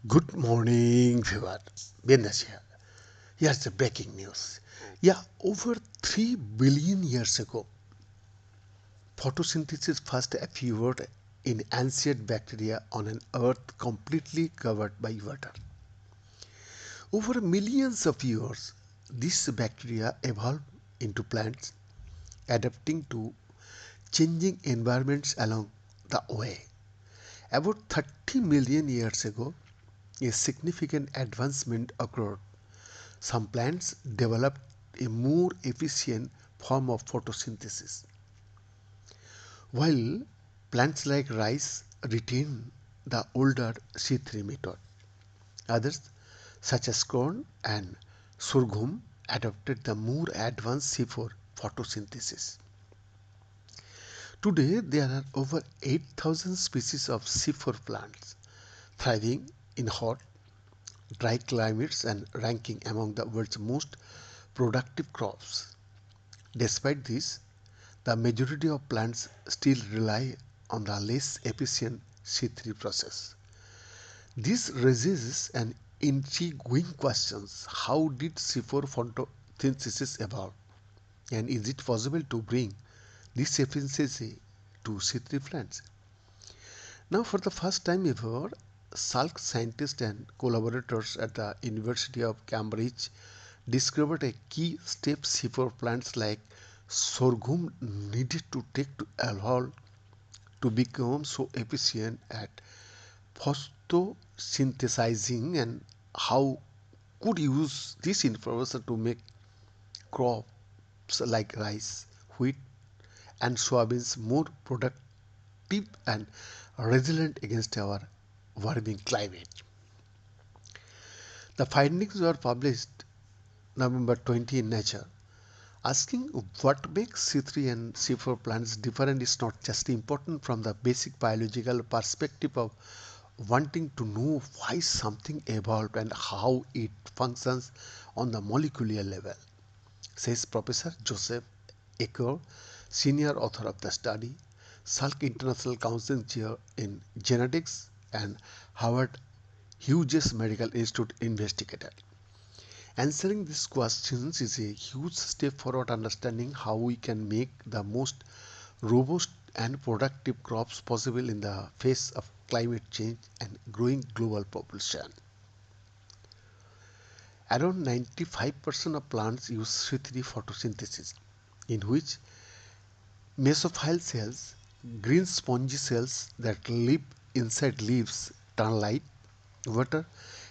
Good morning, viewer. Buenos here. Here's the breaking news. Yeah, over 3 billion years ago, photosynthesis first appeared in ancient bacteria on an earth completely covered by water. Over millions of years, these bacteria evolved into plants, adapting to changing environments along the way. About 30 million years ago, a significant advancement occurred. Some plants developed a more efficient form of photosynthesis, while plants like rice retain the older C3 method. Others, such as corn and sorghum, adopted the more advanced C4 photosynthesis. Today, there are over 8,000 species of C4 plants thriving in hot, dry climates and ranking among the world's most productive crops. Despite this, the majority of plants still rely on the less efficient C3 process. This raises an intriguing question. How did C4 photosynthesis evolve? And is it possible to bring this efficiency to C3 plants? Now, for the first time ever, Salk scientists and collaborators at the University of Cambridge discovered a key step C4 plants like sorghum needed to take to evolve to become so efficient at photosynthesizing, and how could use this information to make crops like rice, wheat and soybeans more productive and resilient against our warming climate. The findings were published November 20 in Nature. Asking what makes C3 and C4 plants different is not just important from the basic biological perspective of wanting to know why something evolved and how it functions on the molecular level, says Professor Joseph Ecker, senior author of the study, Salk International Council Chair in Genetics, and Howard Hughes Medical Institute investigator. Answering these questions is a huge step forward understanding how we can make the most robust and productive crops possible in the face of climate change and growing global population. Around 95% of plants use C3 photosynthesis, in which mesophyll cells, green spongy cells that live inside leaves, turn light, water,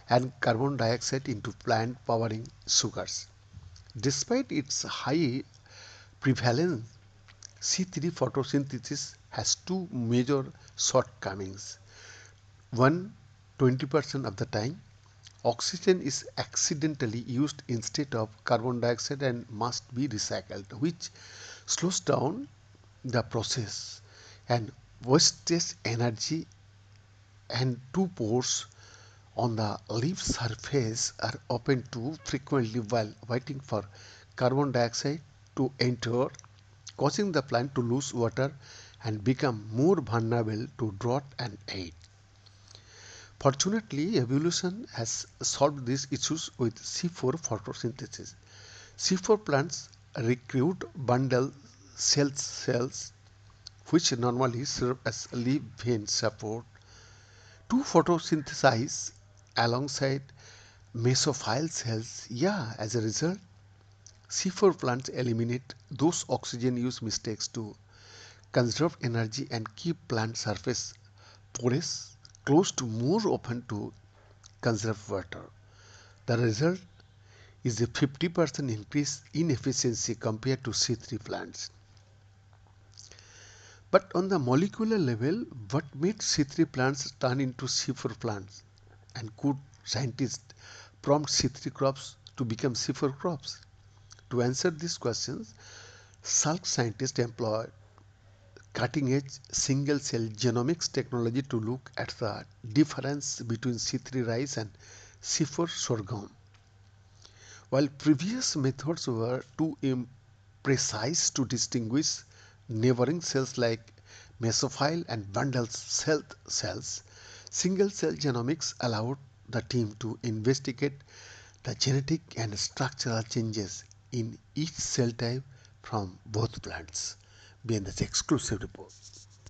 and carbon dioxide into plant powering sugars. Despite its high prevalence, C3 photosynthesis has two major shortcomings. One, 20% of the time, oxygen is accidentally used instead of carbon dioxide and must be recycled, which slows down the process and wastes energy. And two, pores on the leaf surface are open too frequently while waiting for carbon dioxide to enter, causing the plant to lose water and become more vulnerable to drought and heat. Fortunately, evolution has solved these issues with C4 photosynthesis. C4 plants recruit bundle cells which normally serve as leaf vein support to photosynthesize alongside mesophyll cells. Yeah, as a result, C4 plants eliminate those oxygen use mistakes to conserve energy and keep plant surface porous, close to more open to conserve water. The result is a 50% increase in efficiency compared to C3 plants. But on the molecular level, what made C3 plants turn into C4 plants? And could scientists prompt C3 crops to become C4 crops? To answer these questions, Salk scientists employed cutting edge single cell genomics technology to look at the difference between C3 rice and C4 sorghum. While previous methods were too imprecise to distinguish neighboring cells like mesophyll and bundle cells, single cell genomics allowed the team to investigate the genetic and structural changes in each cell type from both plants. Behind this exclusive report.